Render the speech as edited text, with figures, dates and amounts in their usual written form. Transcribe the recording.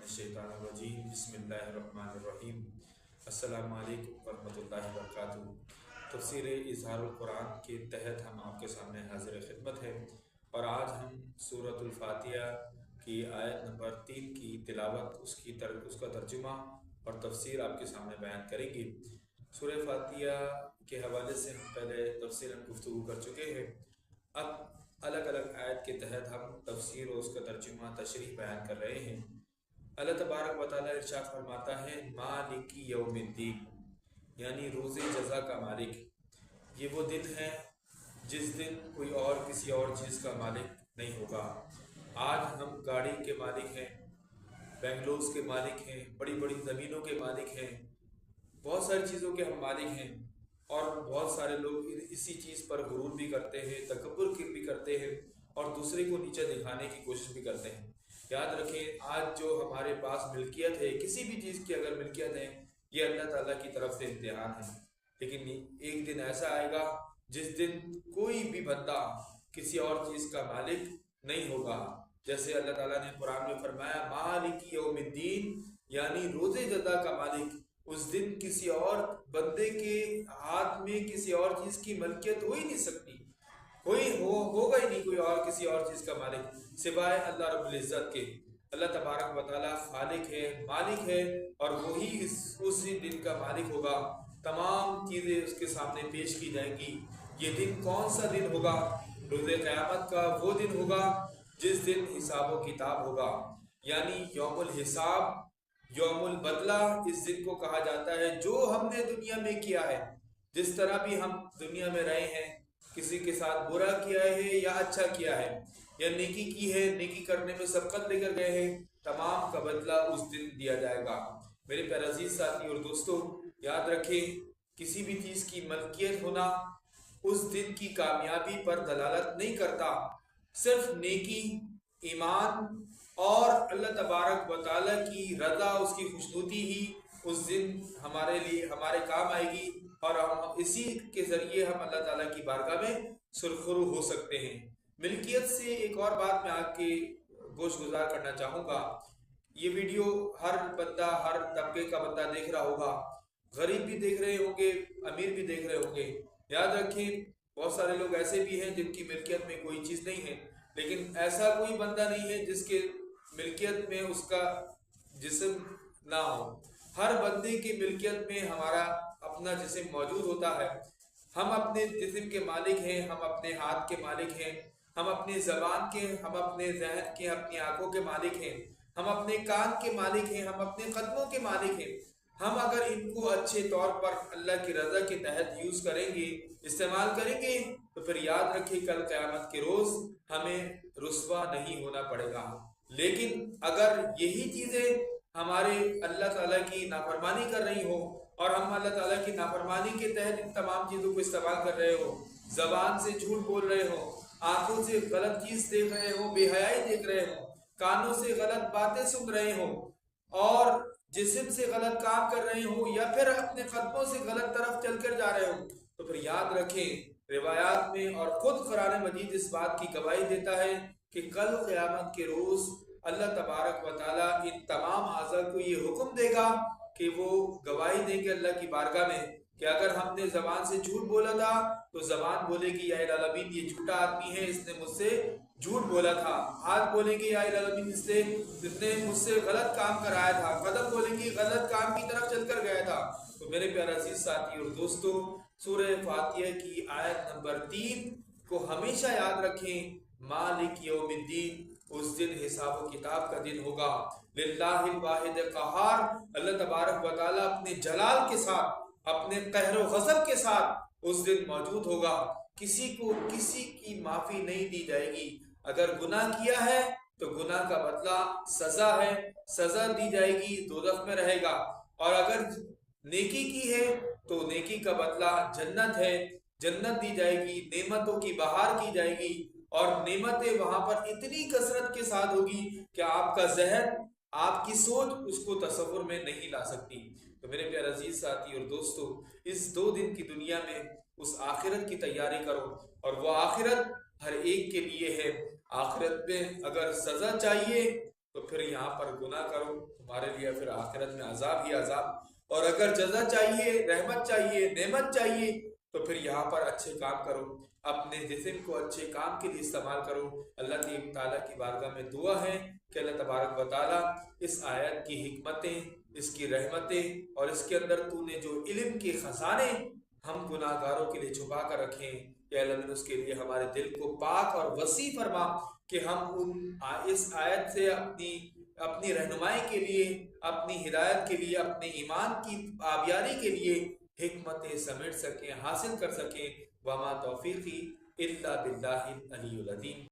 मिनश्शैतानिर्रजीम बिस्मिल्लाहिर्रहमानिर्रहीम। अस्सलामु अलैकुम वरहमतुल्लाहि वबरकातुहू। तफसीर इज़हारुल कुरान के तहत हम आपके सामने हाजिर खिदमत है और आज हम सूरतुल फातिहा की आयत नंबर 3 की तिलावत, उसका तर्जुमा और तफसीर आपके सामने बयान करेंगे। सूरह फातिहा के हवाले से हम पहले तफसीलन गुफ्तगू कर चुके हैं। अब अलग अलग आयत के तहत हम तफसीर और उसका तर्जुमा तशरीह बयान कर रहे हैं। अल्लाह तबारक व तआला इरशाद फरमाता है, मालिकी यौमिद्दीन, यानी रोज़े जज़ा का मालिक। ये वो दिन है जिस दिन कोई और किसी और चीज़ का मालिक नहीं होगा। आज हम गाड़ी के मालिक हैं, बेंगलोर के मालिक हैं, बड़ी बड़ी ज़मीनों के मालिक हैं, बहुत सारी चीज़ों के हम मालिक हैं और बहुत सारे लोग इसी चीज़ पर गुरूर भी करते हैं, तकब्बुर भी करते हैं और दूसरे को नीचे दिखाने की कोशिश भी करते हैं। याद रखें, आज जो हमारे पास मिल्कियत है, किसी भी चीज़ की अगर मिल्कियत है, ये अल्लाह ताला की तरफ से इम्तिहान है। लेकिन एक दिन ऐसा आएगा जिस दिन कोई भी बंदा किसी और चीज़ का मालिक नहीं होगा। जैसे अल्लाह ताला ने कुरान में फरमाया, मालिकी यौमिद्दीन, यानी रोज़े जज़ा का मालिक। उस दिन किसी और बंदे के हाथ में किसी और चीज़ की मलकियत हो ही नहीं सकती, होगा ही नहीं कोई और किसी और चीज़ का मालिक सिवाय अल्लाह रब्बुल इज़्ज़त के। अल्लाह तबारक व तआला खालिक है, मालिक है और वही उसी दिन का मालिक होगा। तमाम चीज़ें उसके सामने पेश की जाएंगी। ये दिन कौन सा दिन होगा? रोज़े क़यामत का वो दिन होगा जिस दिन हिसाब व किताब होगा, यानी यौमुल हिसाब, यौमुल बदला। इस दिन को कहा जाता है जो हमने दुनिया में किया है, जिस तरह भी हम दुनिया में रहे हैं, किसी के साथ बुरा किया है या अच्छा किया है या नेकी की है, नेकी करने में सबकत लेकर गए हैं, तमाम का बदला उस दिन दिया जाएगा। मेरे प्यारे अजीज साथी और दोस्तों, याद रखें, किसी भी चीज़ की मलकियत होना उस दिन की कामयाबी पर दलालत नहीं करता। सिर्फ नेकी, ईमान और अल्लाह तबारक व तआला की रज़ा, उसकी खुशनुदी ही उस दिन हमारे लिए हमारे काम आएगी और हम इसी के ज़रिए हम अल्लाह ताला की बारगाह में सुरखरू हो सकते हैं। मिल्कियत से एक और बात मैं आपके गोश गुजार करना चाहूँगा। ये वीडियो हर बंदा, हर तबके का बंदा देख रहा होगा, गरीब भी देख रहे होंगे, अमीर भी देख रहे होंगे। याद रखें, बहुत सारे लोग ऐसे भी हैं जिनकी मिल्कियत में कोई चीज़ नहीं है, लेकिन ऐसा कोई बंदा नहीं है जिसके मिल्कियत में उसका जिस्म ना हो। हर बंदे की मिल्कियत में हमारा अपना जिस्म मौजूद होता है। हम अपने जिस्म के मालिक हैं, हम अपने हाथ के मालिक हैं, हम अपने ज़बान के, हम अपने जहन के, अपनी आंखों के मालिक हैं, हम अपने कान के मालिक हैं, हम अपने कदमों के मालिक हैं। हम अगर इनको अच्छे तौर पर अल्लाह की रज़ा के तहत यूज़ करेंगे, इस्तेमाल करेंगे, तो फिर याद रखिए कल क़यामत के रोज़ हमें रुस्वा नहीं होना पड़ेगा। लेकिन अगर यही चीज़ें हमारे अल्लाह ताला की नाफरमानी कर रही हो और हम अल्लाह ताला की नाफरमानी के तहत इन तमाम चीज़ों को इस्तेमाल कर रहे हो, ज़बान से झूठ बोल रहे हो, आंखों से गलत चीज़ देख रहे हो, बेहयाई देख रहे हो, कानों से गलत बातें सुन रहे हो और जिस्म से गलत काम कर रहे हो या फिर अपने कदमों से गलत तरफ चलकर जा रहे हो, तो फिर याद रखें, रिवायात में और खुद कुरान मजीद इस बात की गवाही देता है कि कल क़यामत के रोज़ अल्लाह तबारक व तआला इन तमाम आज़ा को ये हुक्म देगा कि वो गवाही देंगे अल्लाह की बारगाह में कि अगर हमने ज़बान से झूठ बोला था तो ज़बान बोलेगी या इलाही ये झूठा आदमी है, इसने मुझसे झूठ बोला था। हाथ बोलेंगे या इलाही इसने मुझसे गलत काम कराया था। कदम बोलेंगे गलत काम की तरफ चलकर गया था। तो मेरे प्यारे अजीज साथी और दोस्तों, सूरह फातिहा की आयत नंबर 3 को हमेशा याद रखें, मालिक यौमिद्दीन, उस दिन हिसाब व किताब का दिन होगा। लिल्लाहिल वाहिद क़हार, अल्लाह तबारक व तआला अपने जलाल के साथ, अपने कहर व ग़ज़ब के साथ उस दिन मौजूद होगा। किसी को किसी की माफ़ी नहीं दी जाएगी। अगर गुनाह किया है तो गुनाह का बदला सज़ा है, सज़ा दी जाएगी, दोज़ख में रहेगा। और अगर नेकी की है तो नेकी का बदला जन्नत है, जन्नत दी जाएगी, नेमतों की बहार की जाएगी और नेमतें वहां पर इतनी कसरत के साथ होगी कि आपका जहन, आपकी सोच उसको तसव्वुर में नहीं ला सकती। तो मेरे प्यारे अजीज साथी और दोस्तों, इस 2 दिन की दुनिया में उस आखिरत की तैयारी करो और वो आखिरत हर एक के लिए है। आखिरत में अगर सजा चाहिए तो फिर यहाँ पर गुनाह करो, تمہارے لیے پھر آخرت میں عذاب ہی عذاب، اور اگر جزا چاہیے، رحمت چاہیے، نعمت چاہیے، تو پھر یہاں پر اچھے کام کرو، اپنے جسم کو اچھے کام کے لیے استعمال کرو۔ اللہ تعالیٰ کی بارگاہ میں دعا ہے کہ اللہ تبارک و تعالیٰ اس آیت کی حکمتیں، اس کی رحمتیں، اور اس کے اندر تو نے جو علم کے خزانے ہم گناہ گاروں کے لیے چھپا کر رکھیں، کہ اللہ اس کے لیے ہمارے دل کو پاک اور وسیع فرما، کہ ہم اس آیت سے اپنی رہنمائی کے لیے، اپنی ہدایت کے لیے، اپنے ایمان کی آبیاری کے لیے حکمتیں سمیٹ سکیں، حاصل کر سکیں۔ وما توفیقی الا باللہ العلی العظیم۔